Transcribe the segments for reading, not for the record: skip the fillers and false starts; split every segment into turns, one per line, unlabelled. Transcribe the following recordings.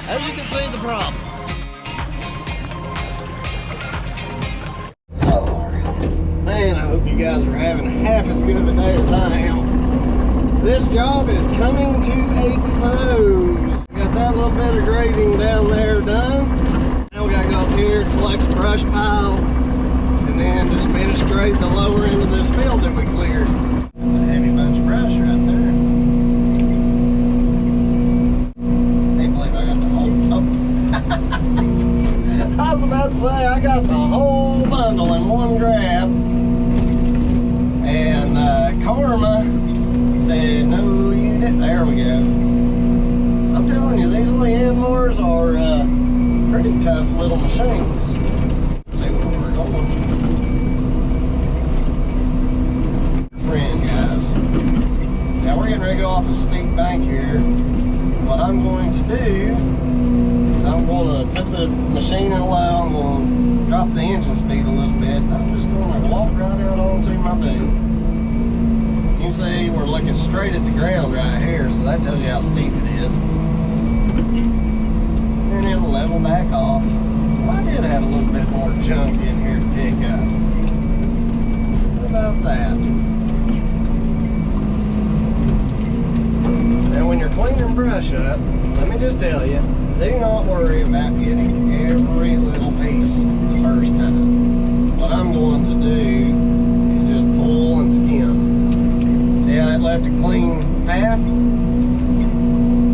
As you can see, the problem. Man, I hope you guys are having half as good of a day as I am. This job is coming to a close. Got that little bit of grading down there done. Now we gotta go up here, collect the brush pile, and then just finish grading the lower end of this field that we cleared. That's a heavy bunch of brush right there. Can't believe I got the whole, I was about to say, I got the whole bundle in one grab. And Karma said, no, you didn't. There we go. I'm telling you, these little Yanmars are pretty tough little machines. See where we're going. Friend, guys. Now we're getting ready to go off a steep bank here. What I'm going to do is I'm going to put the machine in low. I'm going to drop the engine speed a little bit. I'm just going to walk right out onto my boom. You can see we're looking straight at the ground right here, so that tells you how steep it is. And it'll level back off. Well, I did have a little bit more junk in here to pick up. What about that? Now when you're cleaning brush up, let me just tell you, do not worry about getting every little piece the first time. What I'm going to do is just pull and skim. See how that left a clean path?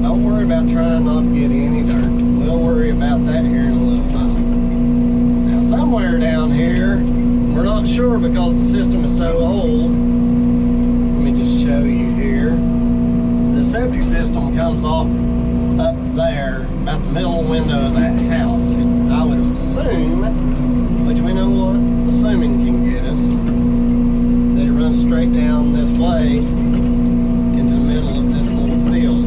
Don't worry about trying not to get any dirt. We'll worry about that here in a little while. Now somewhere down here, we're not sure because the system is so old. Let me just show you here. The septic system comes off up there, about the middle window of that house. And I would assume, which we know what assuming can get us, that it runs straight down this way into the middle of this little field.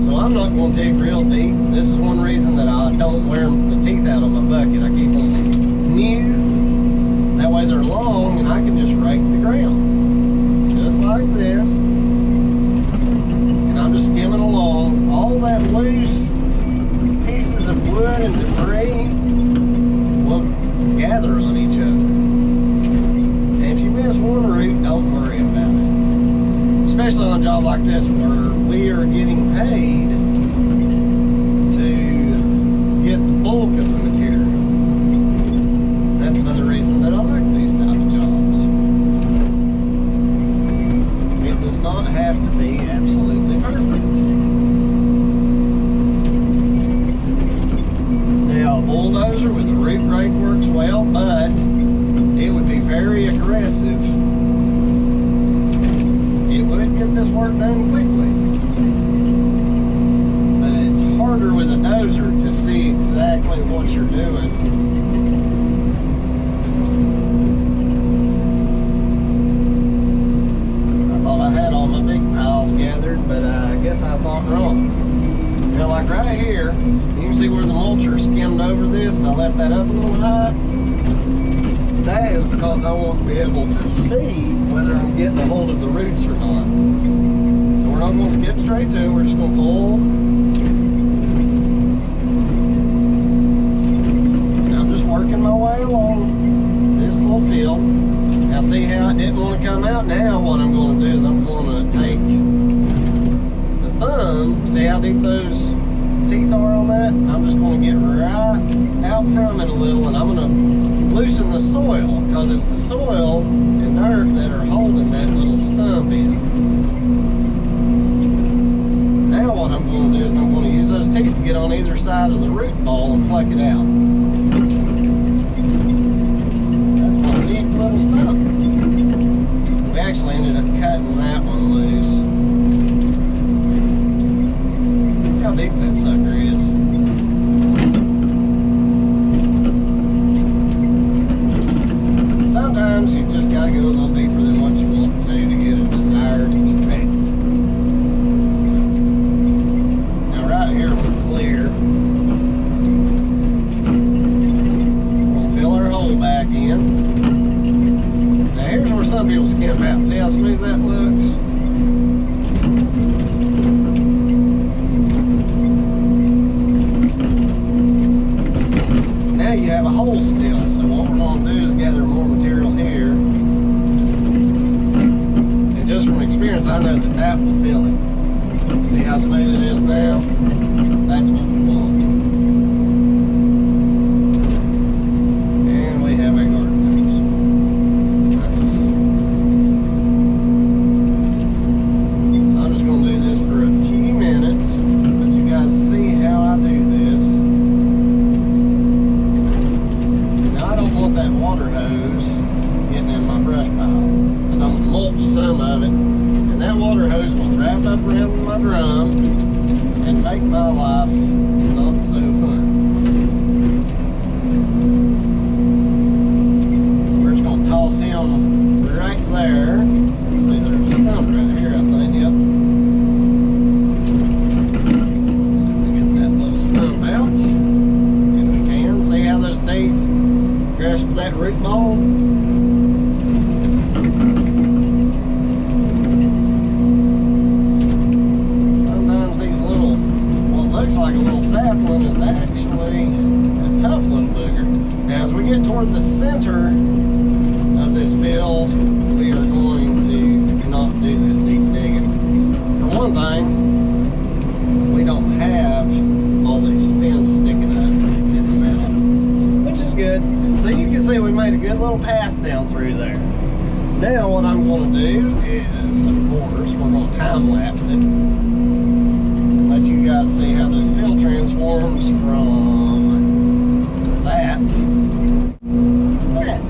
So I'm not going to dig real deep. This is one reason that I don't wear the teeth out on my bucket. I keep them new. That way they're long and I can just rake the ground. Just like this. And I'm just skimming along. All that loose pieces of wood and debris will gather on each other. And if you miss one root, don't worry about it. Especially on a job like this where we are getting paid to get the bulk of the material. That's another reason that I like these type of jobs. It does not have to be absolutely perfect. Now a bulldozer with a root rake works well, but it would be very aggressive. It would get this work done quickly. But it's harder with a dozer to see exactly what you're doing. I thought I had all my big piles gathered, but I guess I thought wrong. Now like right here, you can see where the mulcher skimmed over this and I left that up a little high. That is because I want to be able to see whether I'm getting a hold of the roots or not. So we're not going to skip straight to it, we're just going to pull. And I'm just working my way along this little field. Now see how it didn't want to come out? Now what I'm going to do is I'm going to take the thumb, see how deep those teeth are on that? I'm just going to get right out from it a little and I'm going to loosen the soil because it's the soil and dirt that are holding that little stump in. Now what I'm going to do is I'm going to use those teeth to get on either side of the root ball and pluck it out. That's my neat little stump. We actually ended up cutting that one loose. Look how deep that sucker is. Sometimes you just got to go a little deeper than what you want to get a desired effect. Now right here we're clear. We're going to fill our hole back in. Now here's where some people skimp out. See how smooth that looks? that root ball. Sometimes these little, what looks like a little sapling is actually a tough little booger. Now as we get toward the center of this field, we are going to not do this deep digging. For one thing, we don't have all these stems sticking up in the middle, which is good. So you can see we made a good little path down through there. Now what I'm going to do is, of course, we're going to time lapse it and let you guys see how this field transforms from that to that.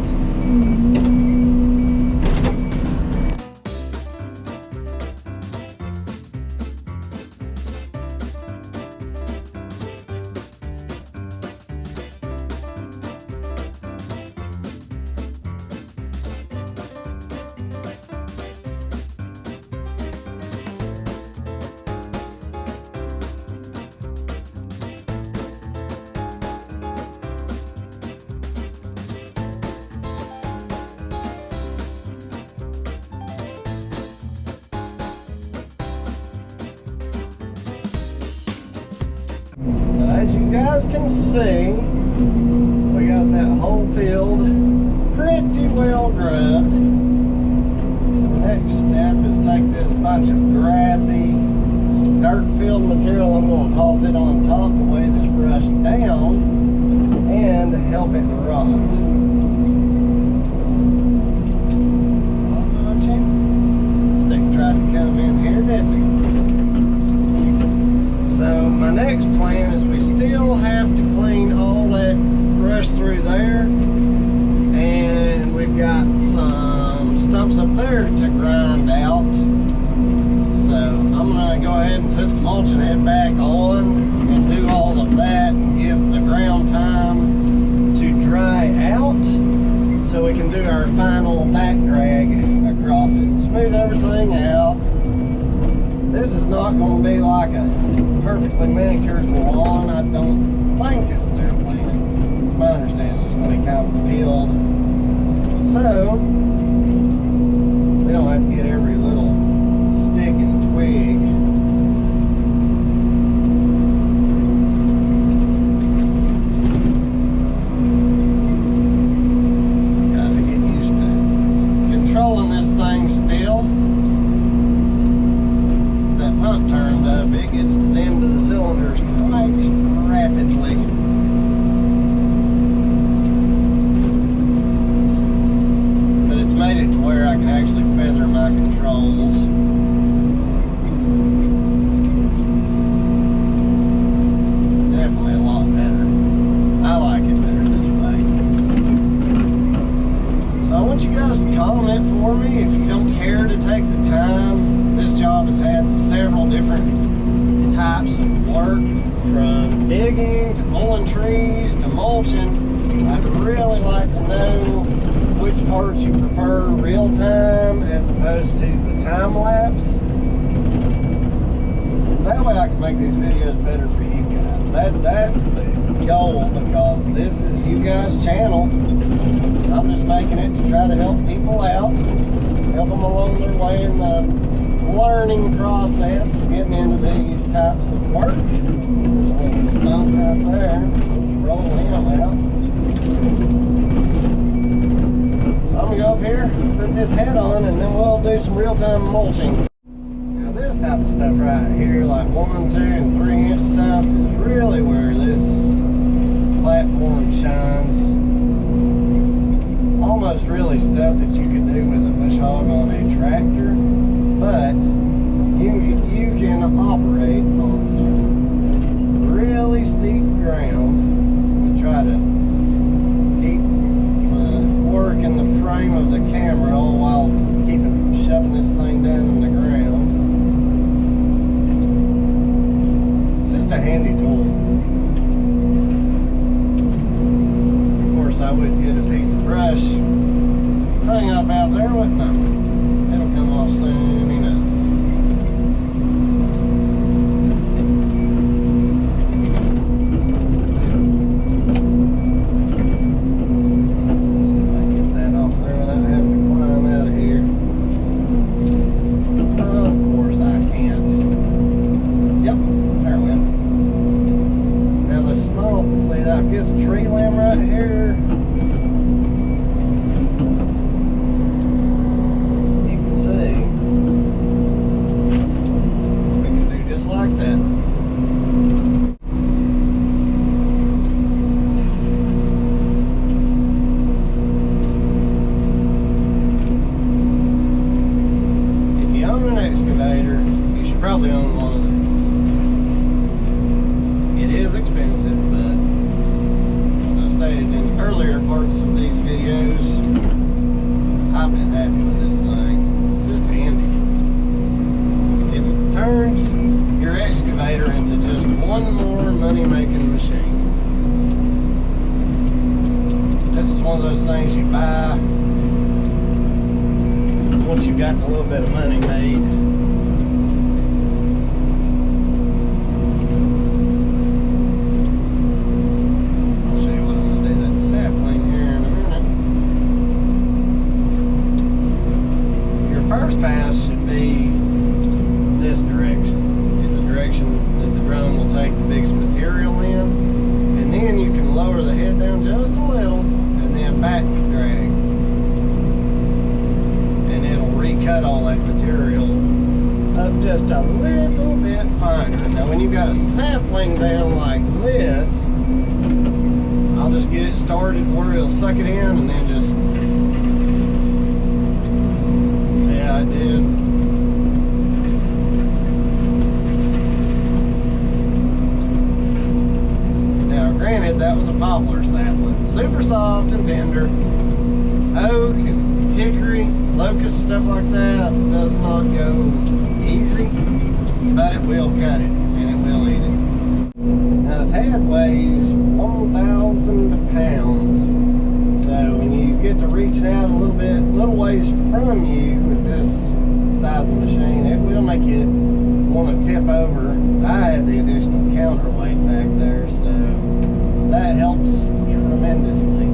As you guys can see, we got that whole field pretty well grubbed. The next step is take this bunch of grassy dirt filled material. I'm going to toss it on top to weigh this brush down and help it rot. Stick tried to come in here, didn't he? So my next plan is we still have to clean all that brush through there, and we've got some stumps up there to grind out. So I'm gonna go ahead and put the mulching head back on and do all of that and give the ground time to dry out so we can do our final back drag across it and smooth everything out. This is not going to be like a perfectly manicured lawn. I don't think it's their plan. It's my understanding it's just going to be kind of a field. So, we don't have to get every little stick and twig. Gotta get used to controlling this thing still. Pump turned up, it gets to the end of the cylinders quite rapidly. But it's made it to where I can actually feather my controls. Definitely a lot better. I like it better this way. So I want you guys to comment for me if you don't care to take the time. This job has had several different types of work, from digging to pulling trees to mulching. I'd really like to know which parts you prefer real time as opposed to the time lapse. And that way I can make these videos better for you guys. That's the goal, because this is you guys' channel. I'm just making it to try to help people out, help them along their way in the learning process of getting into these types of work. A little stump right there. Just roll him out. So I'm gonna go up here, put this head on, and then we'll do some real-time mulching. Now this type of stuff right here, like 1, 2, and 3 inch stuff, is really where this platform shines. Almost really stuff that you could do with a bush hog on a tractor. But you can operate on some really steep ground and try to keep the work in the frame of the camera all while keeping from shoving this thing down in the ground. this tree limb right here, you can see we can do just like that. If you own an excavator, you should probably own one of these. It is expensive, but as I stated in earlier parts of these videos, I've been happy with this thing. It's just handy. It turns your excavator into just one more money-making machine. This is one of those things you buy once you've gotten a little bit of money made. Pass should be this direction, in the direction that the drum will take the biggest material in, and then you can lower the head down just a little and then back drag, and it'll recut all that material up just a little bit finer. Now when you've got a sapling down like this, I'll just get it started where it'll suck it in and then just I did. Now granted, that was a poplar sapling, super soft and tender. Oak and hickory, locust, stuff like that does not go easy, but it will cut it and it will eat it. Now this head weighs 1,000 pounds. So when you get to reach it out a little ways from you with this size of machine, it will make you want to tip over. I have the additional counterweight back there, so that helps tremendously.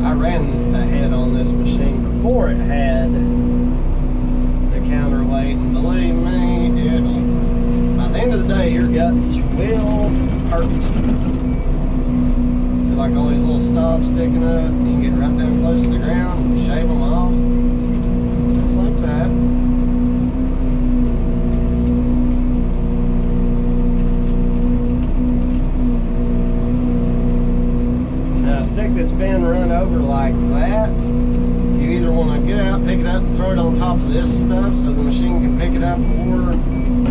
I ran the head on this machine before it had the counterweight, and believe me, by the end of the day, your guts will hurt. See, like all these little stobs sticking up, you can get right down close to the ground and shave them off, just like that. Now, a stick that's been run over like that, you either want to get out, pick it up, and throw it on top of this stuff so the machine can pick it up, or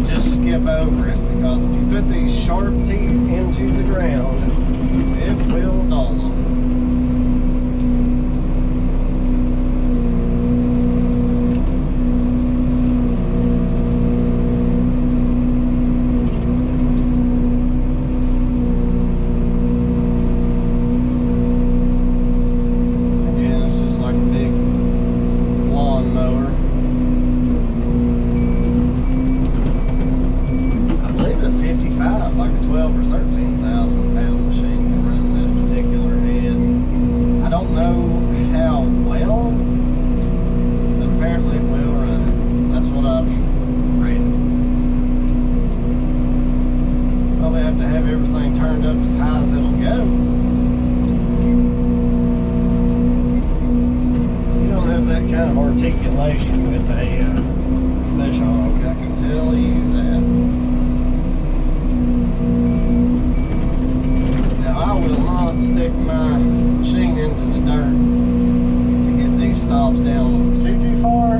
just skip over it, because if you put these sharp teeth into the ground, it will dull them. Again, it's just like a big lawn mower. Like a 12 or 13,000 pound machine can run this particular head. I don't know how well, but apparently it will run it. That's what I've read. Probably have to have everything turned up as high as it'll go. You don't have that kind of articulation with a bush hog, I can tell you that. I will not stick my machine into the dirt to get these stobs down too far. I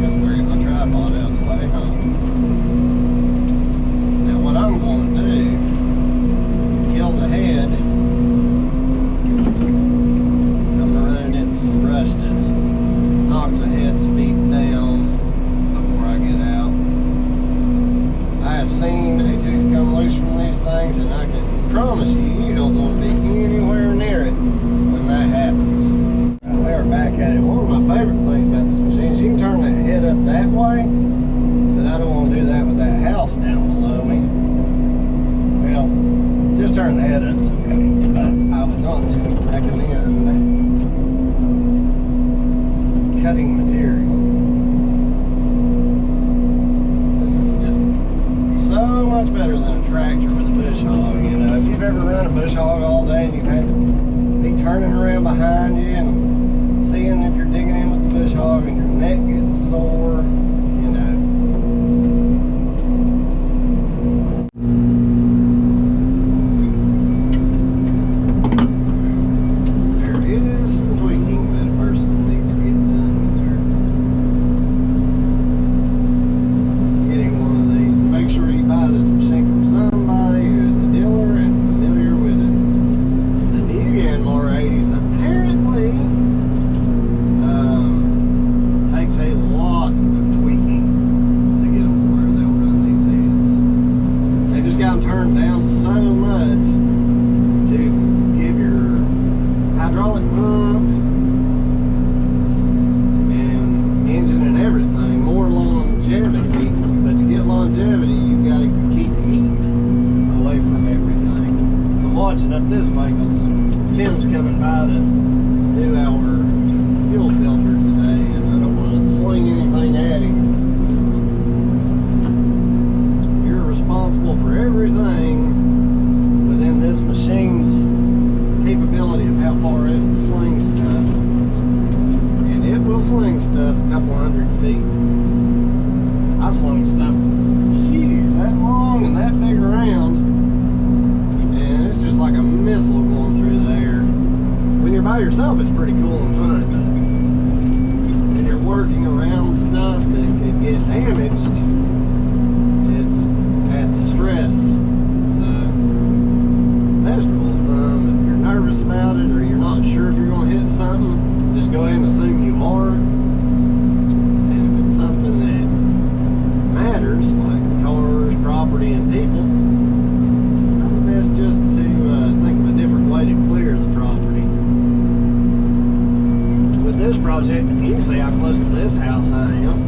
guess we're getting my tripod out of the way, huh? Now what I'm going to do, kill the head, I'm going to run it into some brush to knock the head's beat down before I get out. I have seen a tooth come loose from these things, and I can promise you, you don't want to be anywhere near it when that happens. Right, we are back at it. One of my favorite things about this machine is you can turn that head up that way, but I don't want to do that with that house down below me. Well, just turn the head up, but I would not recommend cutting material. stuff a couple 100 feet. I've slung stuff huge, that long and that big around, and it's just like a missile going through the air. When you're by yourself, it's pretty cool and fun, but when you're working around stuff that could get damaged, adds stress. So, best rule of thumb, if you're nervous about it or you're not sure if you're going to hit something, just go ahead and assume you are. And if it's something that matters, like cars, property, and people, probably best just to think of a different way to clear the property. With this project, you can see how close to this house I am.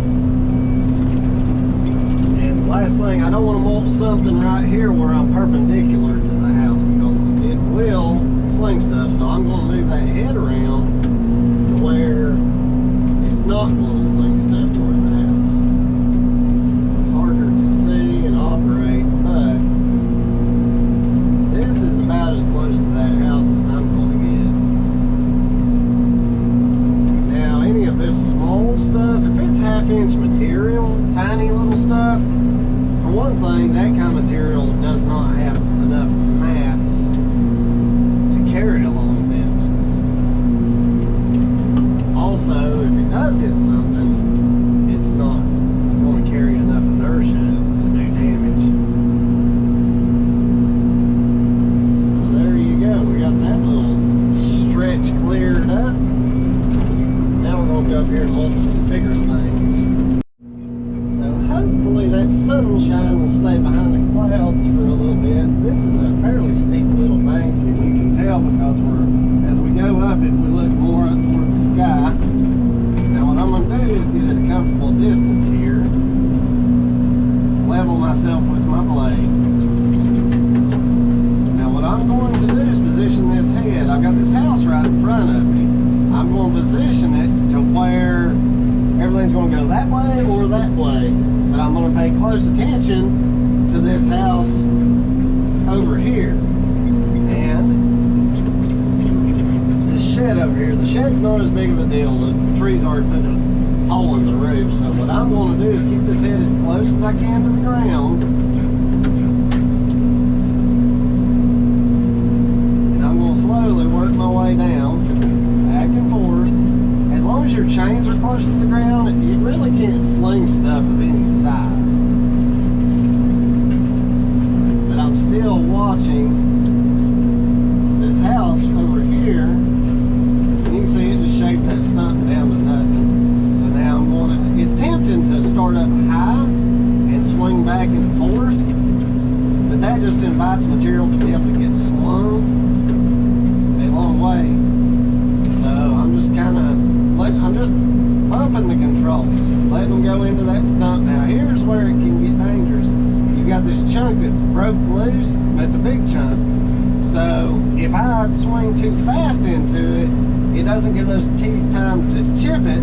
Last thing, I don't want to mulch something right here where I'm perpendicular to the house because it will sling stuff. So I'm going to move that head around to where it's not going to sling stuff toward the house. It's harder to see and operate, but this is about as close to that house as I'm going to get. Now, any of this small stuff, if it's half-inch material, tiny little stuff, for one thing, that kind of material does not have enough mass to carry a long distance. Also, if it does hit something, it's not going to carry enough inertia to do damage. So there you go. We got that little stretch cleared up. Now we're going to go up here and mulch some bigger things. Hopefully that sunshine will stay behind the clouds for a little bit. This is a fairly steep little bank, and you can tell because as we go up it, we look more up toward the sky. Now what I'm going to do is get at a comfortable distance here, level myself with my blade. Now what I'm going to do is position this head. I've got this house right in front of me. I'm going to position it to where everything's going to go that way or that way. But I'm going to pay close attention to this house over here. And this shed over here, the shed's not as big of a deal. The trees already put a hole in the roof. So what I'm going to do is keep this head as close as I can to the ground. And I'm going to slowly work my way down, back and forth. As long as your chains are close to the ground, you really can't sling stuff of any size. But I'm still watching this house over here, and you can see it just shaped that stump down to nothing. So now I'm going to, it's tempting to start up high and swing back and forth, but that just invites material to be able to get slung a long way. So I'm just kind of, I'm just bumping the controls, letting them go into that stump. Now here's where it can get dangerous. You've got this chunk that's broke loose, but it's a big chunk. So if I swing too fast into it, it doesn't give those teeth time to chip it.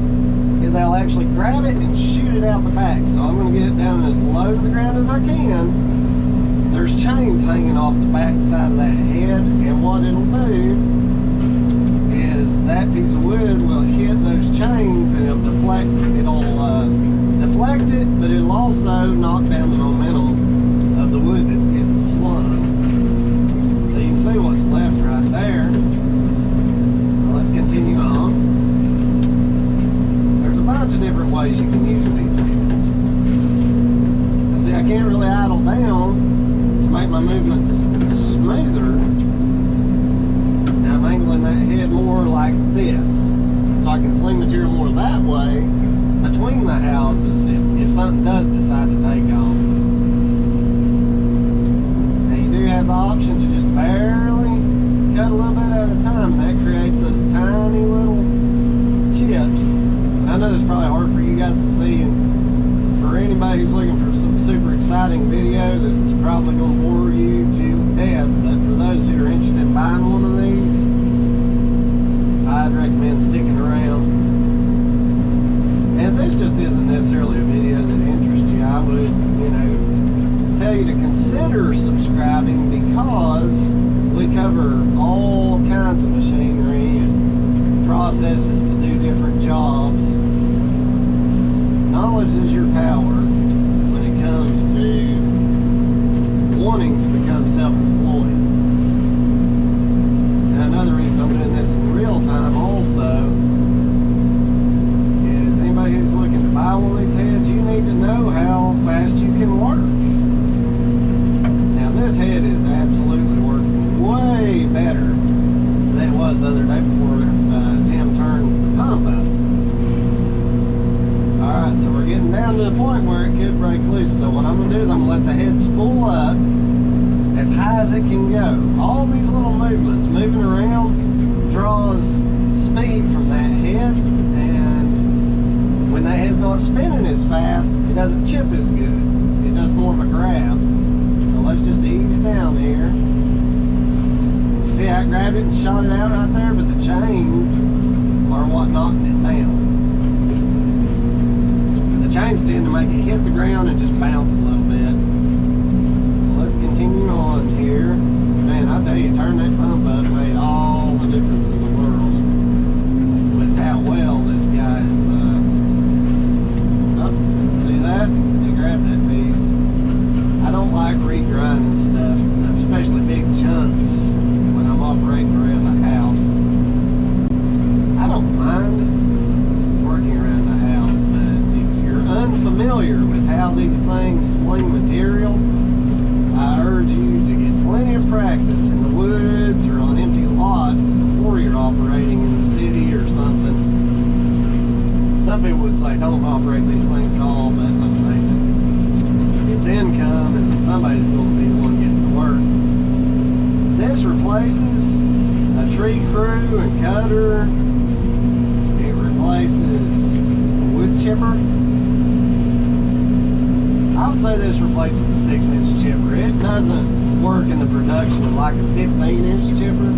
They'll actually grab it and shoot it out the back. So I'm going to get it down as low to the ground as I can. There's chains hanging off the back side of that head, and what it'll do is that piece of wood will hit those chains and it'll deflect it, but it'll also knock down the momentum of the wood that's getting slung. So you can see what's left right there. Now let's continue on. There's a bunch of different ways you can use these heads. Now see, I can't really idle down to make my movements smoother. I'm angling that head more like this, so I can sling material more that way between the houses if something does decide to take off. Now you do have the option to just barely cut a little bit at a time, and that creates those tiny little chips. I know it's probably hard for you guys to see, and for anybody who's looking for some super exciting video, this is probably going to bore you to death, but for those who are interested in buying one of these, I'd recommend sticking around. And if this just isn't necessarily a video that interests you, I would, tell you to consider subscribing, because we cover all kinds of machinery and processes to do different jobs. power when it comes to wanting to become self-employed. Now, another reason I'm doing this in real time also is anybody who's looking to buy one of these heads, you need to know how fast you can work. Now, this head is absolutely working way better than it was the other day before Tim turned the pump up. Alright, so we're getting down to the point where it could break loose. So what I'm going to do is I'm going to let the head spool up as high as it can go. All these little movements, moving around, draws speed from that head, and when that head's not spinning as fast, it doesn't chip as good. It does more of a grab. So let's just ease down here. You see how I grabbed it and shot it out right there? But the chains are what knocked it down. The chains tend to make it hit the ground and just bounce a little bit. So let's continue on here. Man, I tell you, turn that pump up made all the difference in the world with how well this guy is. Oh, see that? He grabbed that piece. I don't like re-grinding stuff, especially big chunks when I'm operating around the house. I don't mind working around the house, but if you're unfamiliar with how these things sling material, I urge you to get plenty of practice in the woods or on empty lots before you're operating in the city or something. Some people would say don't operate these things at all, but let's face it, it's income and somebody's going to be the one getting to work. This replaces a tree crew and cutter. It replaces a wood chipper. I would say this replaces a 6-inch chipper. It doesn't work in the production of like a 15-inch chipper.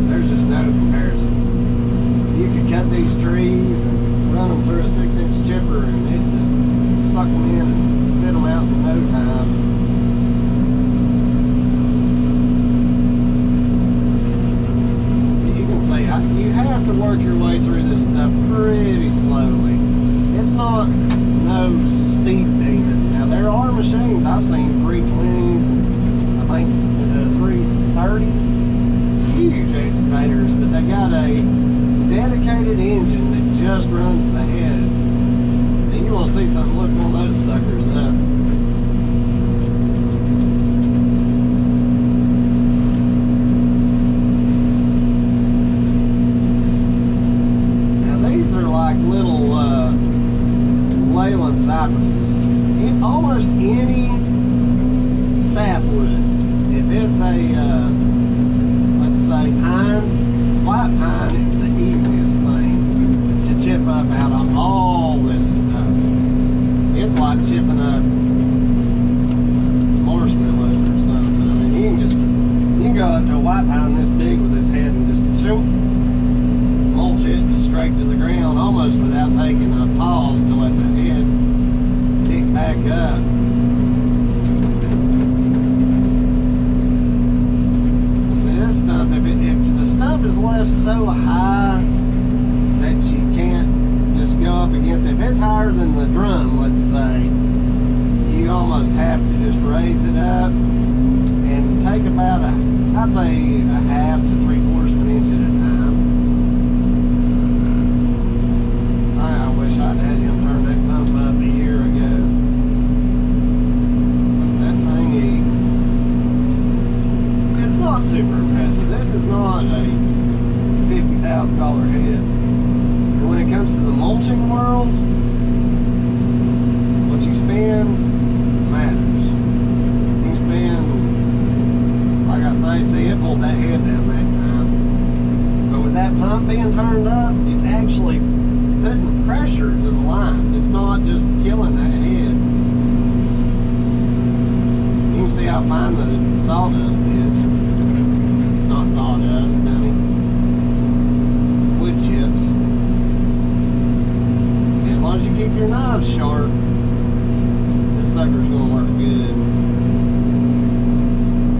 There's just no comparison. You could cut these trees and run them through a 6-inch chipper and it just suck them in and spit them out in no time. So you can say you have to work your way through this stuff pretty slowly. It's not no speed demon. Now there are machines, I've seen 320s and I think is it a 330, huge excavators, but they got a dedicated engine that just runs the head. And you want to see something, look one of those suckers up. Now these are like little Leyland cypresses. Almost any sapwood, if it's a let's say pine, white pine is the easiest thing to chip up out of all this stuff. It's like chipping up marshmallows or something. I mean, you can go up to a white pine this big with this head and just shoot, mulch it straight to the ground almost without taking a pause to let the head pick back up. See, this stump, if the stump is left so high that you can't just go up against it, if it's higher than the drum, let's say, you almost have to just raise it up and take about I'd say a half to 3/4 of an inch at a time. I wish I'd had him turn that pump up a year ago. That thing, it's not super impressive. This is not a $50,000 head. But when it comes to the mulching world, what you spend matters. You spend, like I say, see, it pulled that head down that time. But with that pump being turned up, it's actually putting pressure to the lines. It's not just killing that head. You can see how fine the sawdust is. Not sawdust, dummy. Wood chips. And as long as you keep your knives sharp, this sucker's gonna work good.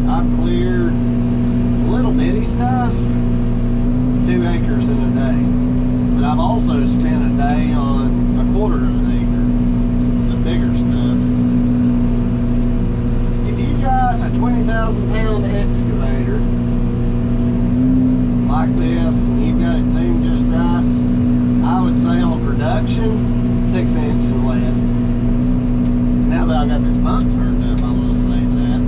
I've cleared little bitty stuff 2 acres in a day. But I've also spent a day on 1/4 of an acre, the bigger stuff. If you've got a 20,000-pound excavator like this, and you've got it tuned just right, I would say on production, 6 inch and less. Now that I got this pump turned up, I'm going to say that.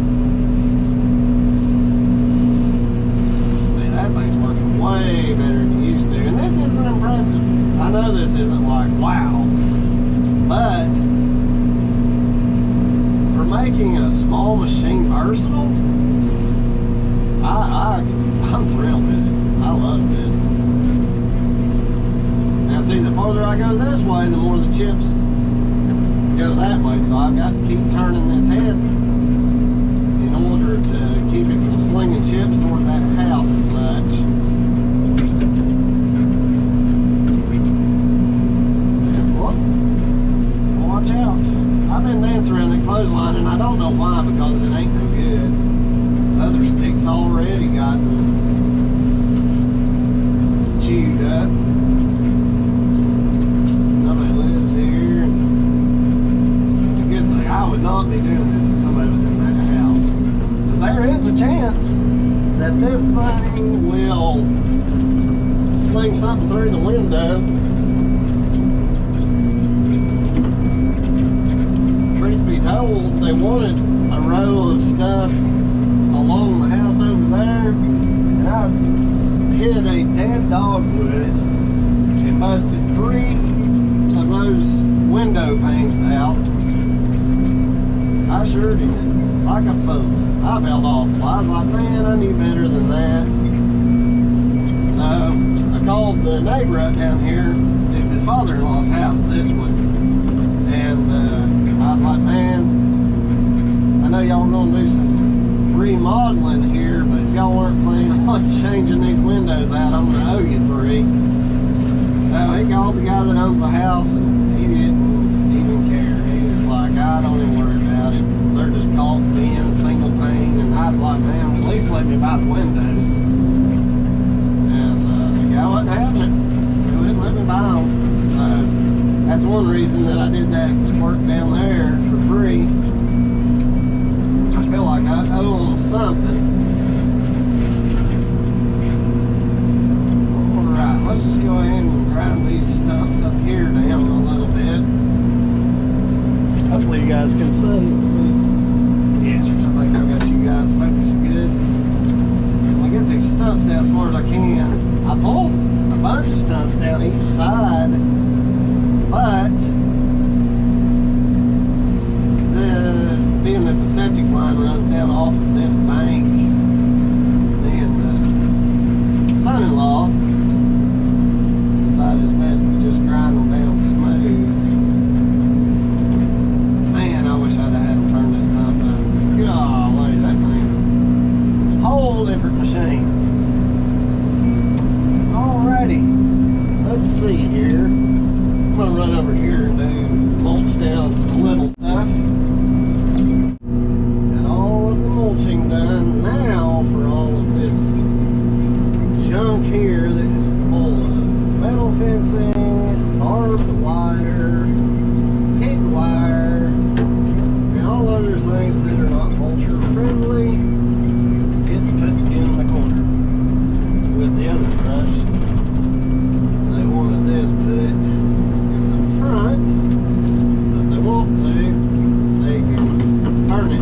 Man, that thing's working way better than it used to. And this isn't impressive. I know this isn't like, wow. But for making a small machine versatile, I'm thrilled with it. I love this. Now see, the farther I go this way, the more the chips go that way. So I've got to keep turning this head in order to keep it from slinging chips toward that house as much. And, watch out. I've been dancing around that clothesline, and I don't know why, because it ain't no good. Other sticks already gotten chewed up. Nobody lives here. It's a good thing. I would not be doing this if somebody was in that house, because there is a chance that this thing will sling something through the window. Truth be told, they wanted a row of stuff along the house over there, and I hit a dead dogwood and busted 3 of those window panes out. I sure did, like a fool. I felt awful. I was like, man, I knew better than that. So I called the neighbor up down here. It's his father-in-law's house, this one. And I was like, man, I know y'all gonna do some remodeling here, but if y'all weren't planning on changing these windows out, I'm gonna owe you 3. So he called the guy that owns the house, and he didn't even care. He was like, I don't even worry about it. They're just caulked in, single pane. And I was like, man, at least let me buy the windows. And the guy wasn't having it. He wouldn't let me buy them. So that's one reason that I did that work down there for free. I feel like I owe them something. Alright, let's just go ahead and grind these stumps up here down a little bit. Hopefully you guys can see. Yeah, I think I've got you guys focused good. I'll get these stumps down as far as I can. I pulled a bunch of stumps down each side, but being that the septic line runs down off of this bank, then son-in-law decided it's best to just grind them down smooth. Man, I wish I'd have had them turn this pump up. Golly, that thing's a whole different machine. Alrighty, let's see here. I'm gonna run over here and do mulch down some little stuff. Mulching done. Now for all of this junk here that is full of metal fencing, barbed wire, pig wire, and all other things that are not vulture friendly, gets put in the corner with the other brush. They wanted this put in the front, so if they want to, they can turn it.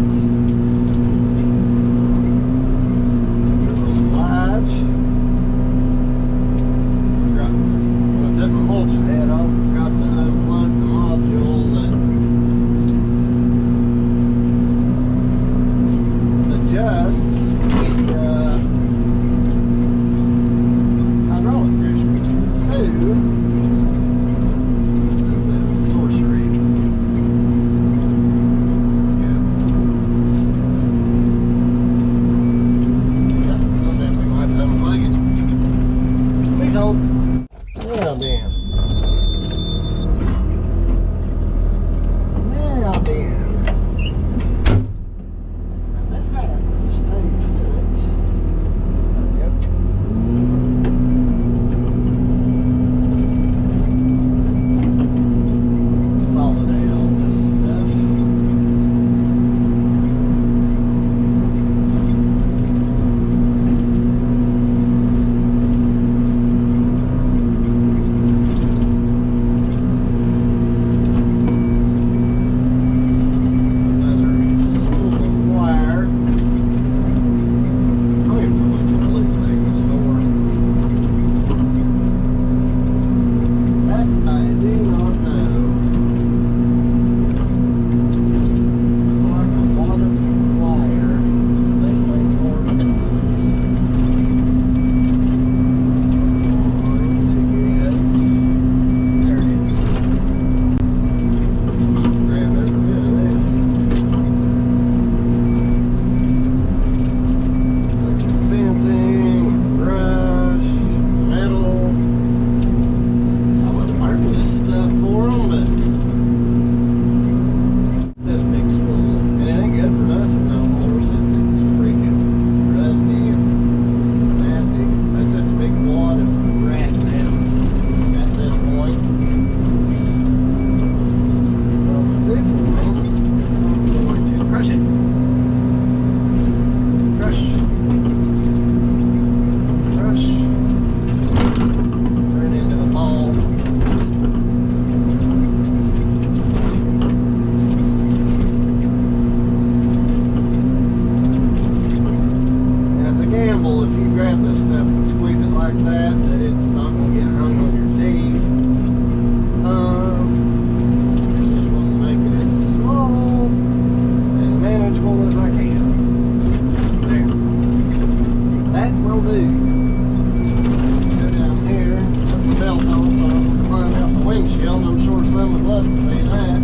love to see that.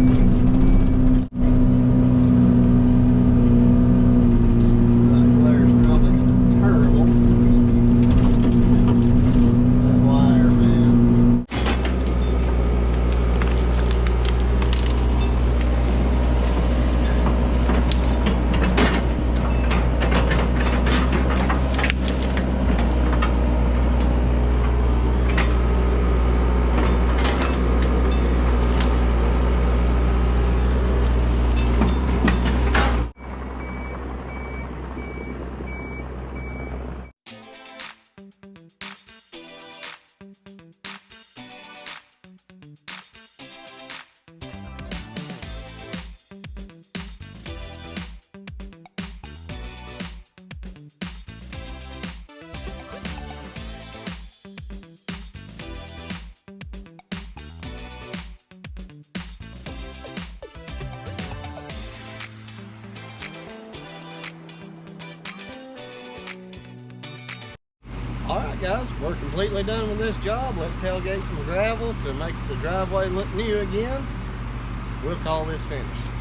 That glare's probably terrible. That wire, man. Alright guys, we're completely done with this job. Let's tailgate some gravel to make the driveway look new again. We'll call this finished.